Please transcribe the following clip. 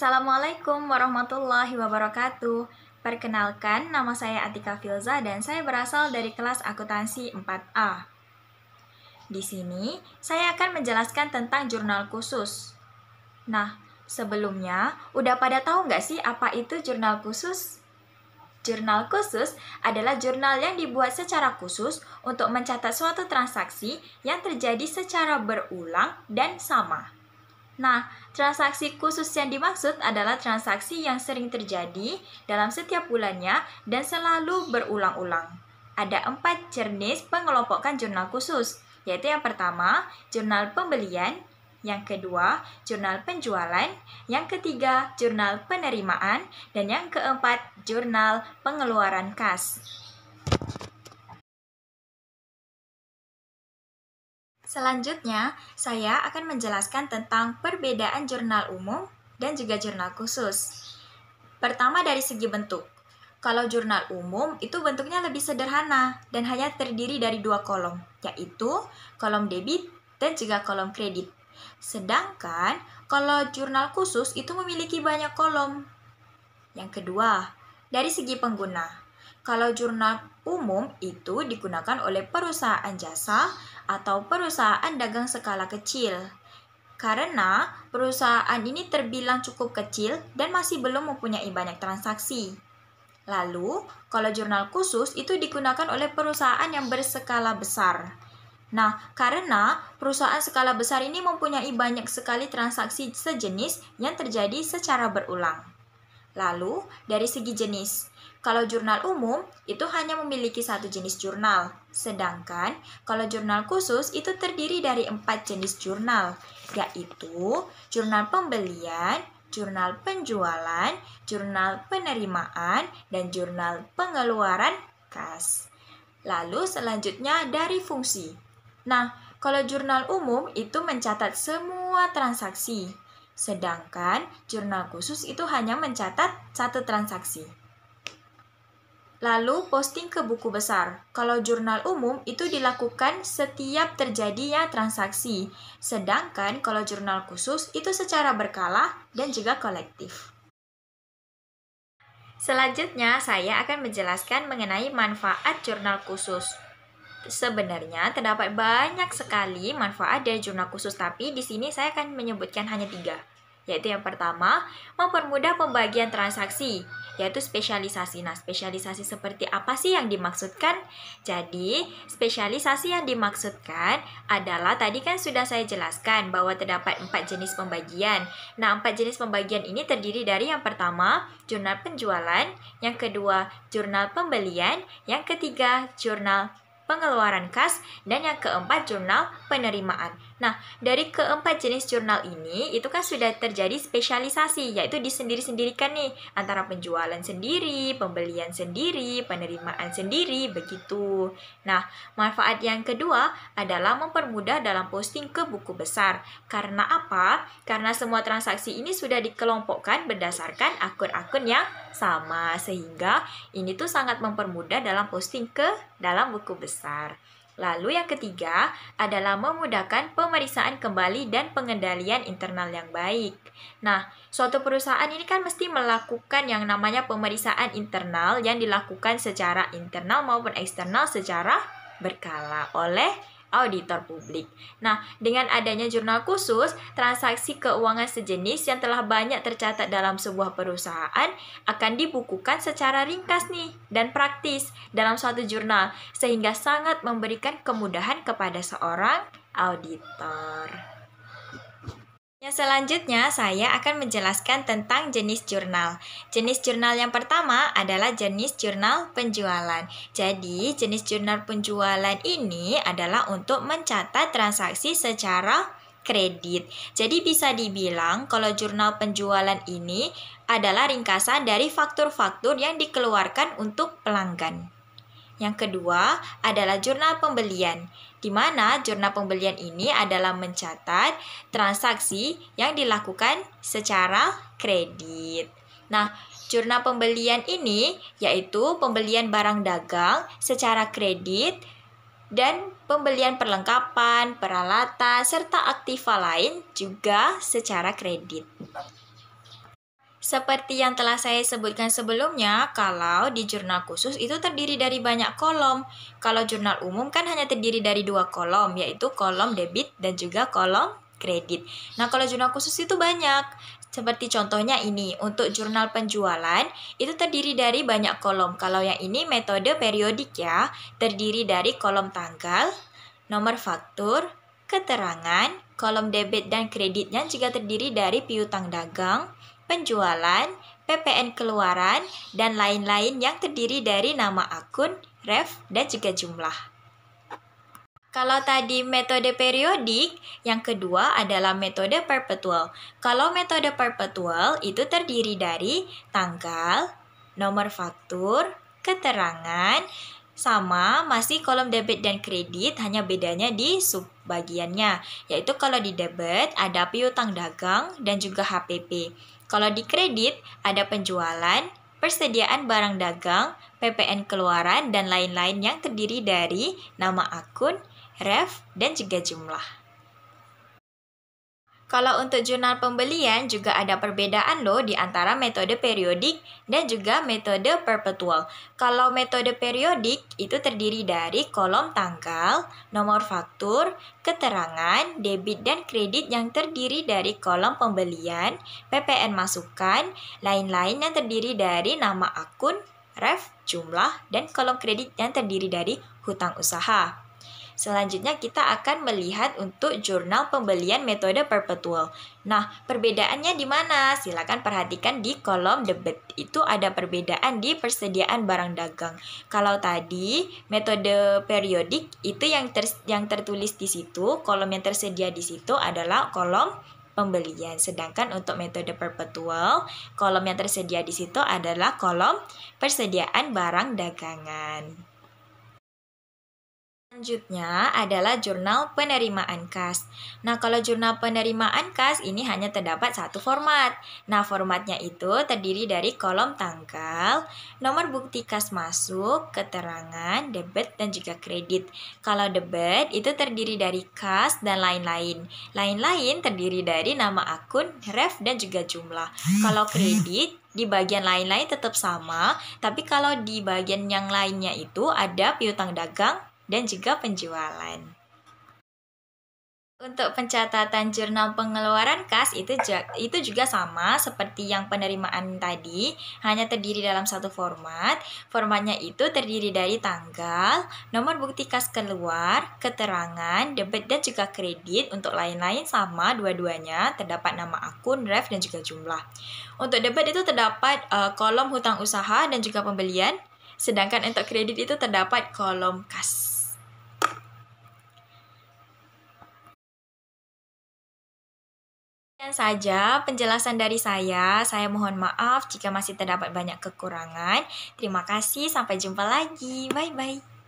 Assalamualaikum warahmatullahi wabarakatuh. Perkenalkan, nama saya Atika Filza dan saya berasal dari kelas akuntansi 4A. Di sini, saya akan menjelaskan tentang jurnal khusus. Nah, sebelumnya, udah pada tahu nggak sih apa itu jurnal khusus? Jurnal khusus adalah jurnal yang dibuat secara khusus untuk mencatat suatu transaksi yang terjadi secara berulang dan sama. Nah, transaksi khusus yang dimaksud adalah transaksi yang sering terjadi dalam setiap bulannya dan selalu berulang-ulang. Ada 4 jenis pengelompokan jurnal khusus, yaitu yang pertama, jurnal pembelian, yang kedua, jurnal penjualan, yang ketiga, jurnal penerimaan, dan yang keempat, jurnal pengeluaran kas. Selanjutnya, saya akan menjelaskan tentang perbedaan jurnal umum dan juga jurnal khusus. Pertama dari segi bentuk. Kalau jurnal umum itu bentuknya lebih sederhana dan hanya terdiri dari 2 kolom, yaitu kolom debit dan juga kolom kredit. Sedangkan kalau jurnal khusus itu memiliki banyak kolom. Yang kedua, dari segi pengguna. Kalau jurnal umum itu digunakan oleh perusahaan jasa atau perusahaan dagang skala kecil. Karena perusahaan ini terbilang cukup kecil dan masih belum mempunyai banyak transaksi. Lalu, kalau jurnal khusus itu digunakan oleh perusahaan yang berskala besar. Nah, karena perusahaan skala besar ini mempunyai banyak sekali transaksi sejenis yang terjadi secara berulang. Lalu, dari segi jenis, kalau jurnal umum itu hanya memiliki 1 jenis jurnal, sedangkan kalau jurnal khusus itu terdiri dari 4 jenis jurnal, yaitu jurnal pembelian, jurnal penjualan, jurnal penerimaan, dan jurnal pengeluaran kas. Lalu selanjutnya dari fungsi. Nah, kalau jurnal umum itu mencatat semua transaksi, sedangkan jurnal khusus itu hanya mencatat 1 transaksi. Lalu posting ke buku besar. Kalau jurnal umum itu dilakukan setiap terjadinya transaksi, sedangkan kalau jurnal khusus itu secara berkala dan juga kolektif. Selanjutnya, saya akan menjelaskan mengenai manfaat jurnal khusus. Sebenarnya terdapat banyak sekali manfaat dari jurnal khusus, tapi di sini saya akan menyebutkan hanya 3. Yaitu yang pertama, mempermudah pembagian transaksi, yaitu spesialisasi. Nah, spesialisasi seperti apa sih yang dimaksudkan? Jadi, spesialisasi yang dimaksudkan adalah tadi kan sudah saya jelaskan bahwa terdapat 4 jenis pembagian. Nah, 4 jenis pembagian ini terdiri dari yang pertama, jurnal penjualan, yang kedua, jurnal pembelian, yang ketiga, jurnal pengeluaran kas, dan yang keempat jurnal penerimaan. Nah, dari keempat jenis jurnal ini itu kan sudah terjadi spesialisasi, yaitu disendiri-sendirikan nih antara penjualan sendiri, pembelian sendiri, penerimaan sendiri, begitu. Nah, manfaat yang kedua adalah mempermudah dalam posting ke buku besar. Karena apa? Karena semua transaksi ini sudah dikelompokkan berdasarkan akun-akun yang sama, sehingga ini tuh sangat mempermudah dalam posting ke dalam buku besar. Lalu yang ketiga adalah memudahkan pemeriksaan kembali dan pengendalian internal yang baik. Nah, suatu perusahaan ini kan mesti melakukan yang namanya pemeriksaan internal yang dilakukan secara internal maupun eksternal secara berkala oleh auditor publik. Nah, dengan adanya jurnal khusus, transaksi keuangan sejenis yang telah banyak tercatat dalam sebuah perusahaan akan dibukukan secara ringkas nih dan praktis dalam suatu jurnal, sehingga sangat memberikan kemudahan kepada seorang auditor. Yang selanjutnya, saya akan menjelaskan tentang jenis jurnal. Jenis jurnal yang pertama adalah jenis jurnal penjualan. Jadi, jenis jurnal penjualan ini adalah untuk mencatat transaksi secara kredit. Jadi, bisa dibilang kalau jurnal penjualan ini adalah ringkasan dari faktur-faktur yang dikeluarkan untuk pelanggan. Yang kedua adalah jurnal pembelian, di mana jurnal pembelian ini adalah mencatat transaksi yang dilakukan secara kredit. Nah, jurnal pembelian ini yaitu pembelian barang dagang secara kredit dan pembelian perlengkapan, peralatan, serta aktiva lain juga secara kredit. Seperti yang telah saya sebutkan sebelumnya, kalau di jurnal khusus itu terdiri dari banyak kolom. Kalau jurnal umum kan hanya terdiri dari 2 kolom, yaitu kolom debit dan juga kolom kredit. Nah, kalau jurnal khusus itu banyak. Seperti contohnya ini, untuk jurnal penjualan itu terdiri dari banyak kolom. Kalau yang ini metode periodik ya, terdiri dari kolom tanggal, nomor faktur, keterangan, kolom debit dan kreditnya juga terdiri dari piutang dagang, penjualan, PPN keluaran, dan lain-lain yang terdiri dari nama akun, ref, dan juga jumlah. Kalau tadi metode periodik, yang kedua adalah metode perpetual. Kalau metode perpetual itu terdiri dari tanggal, nomor faktur, keterangan, sama masih kolom debit dan kredit, hanya bedanya di subbagiannya, yaitu kalau di debit ada piutang dagang dan juga HPP. Kalau di kredit ada penjualan, persediaan barang dagang, PPN keluaran, dan lain-lain yang terdiri dari nama akun, ref, dan juga jumlah. Kalau untuk jurnal pembelian juga ada perbedaan loh di antara metode periodik dan juga metode perpetual. Kalau metode periodik itu terdiri dari kolom tanggal, nomor faktur, keterangan, debit dan kredit yang terdiri dari kolom pembelian, PPN masukan, lain-lain yang terdiri dari nama akun, ref, jumlah, dan kolom kredit yang terdiri dari hutang usaha. Selanjutnya kita akan melihat untuk jurnal pembelian metode perpetual. Nah, perbedaannya di mana? Silakan perhatikan di kolom debit. Itu ada perbedaan di persediaan barang dagang. Kalau tadi metode periodik itu yang tertulis di situ, kolom yang tersedia di situ adalah kolom pembelian. Sedangkan untuk metode perpetual, kolom yang tersedia di situ adalah kolom persediaan barang dagangan. Selanjutnya adalah jurnal penerimaan kas. Nah, kalau jurnal penerimaan kas ini hanya terdapat satu format. Nah, formatnya itu terdiri dari kolom tanggal, nomor bukti kas masuk, keterangan, debit, dan juga kredit. Kalau debit itu terdiri dari kas dan lain-lain. Lain-lain terdiri dari nama akun, ref, dan juga jumlah. Kalau kredit di bagian lain-lain tetap sama, tapi kalau di bagian yang lainnya itu ada piutang dagang dan juga penjualan. Untuk pencatatan jurnal pengeluaran kas itu juga sama seperti yang penerimaan tadi, hanya terdiri dalam satu format. Formatnya itu terdiri dari tanggal, nomor bukti kas keluar, keterangan, debit dan juga kredit. Untuk lain-lain sama dua-duanya, terdapat nama akun, ref dan juga jumlah. Untuk debit itu terdapat kolom hutang usaha dan juga pembelian, sedangkan untuk kredit itu terdapat kolom kas. Sekian saja penjelasan dari saya. Saya mohon maaf jika masih terdapat banyak kekurangan. Terima kasih, sampai jumpa lagi. Bye-bye.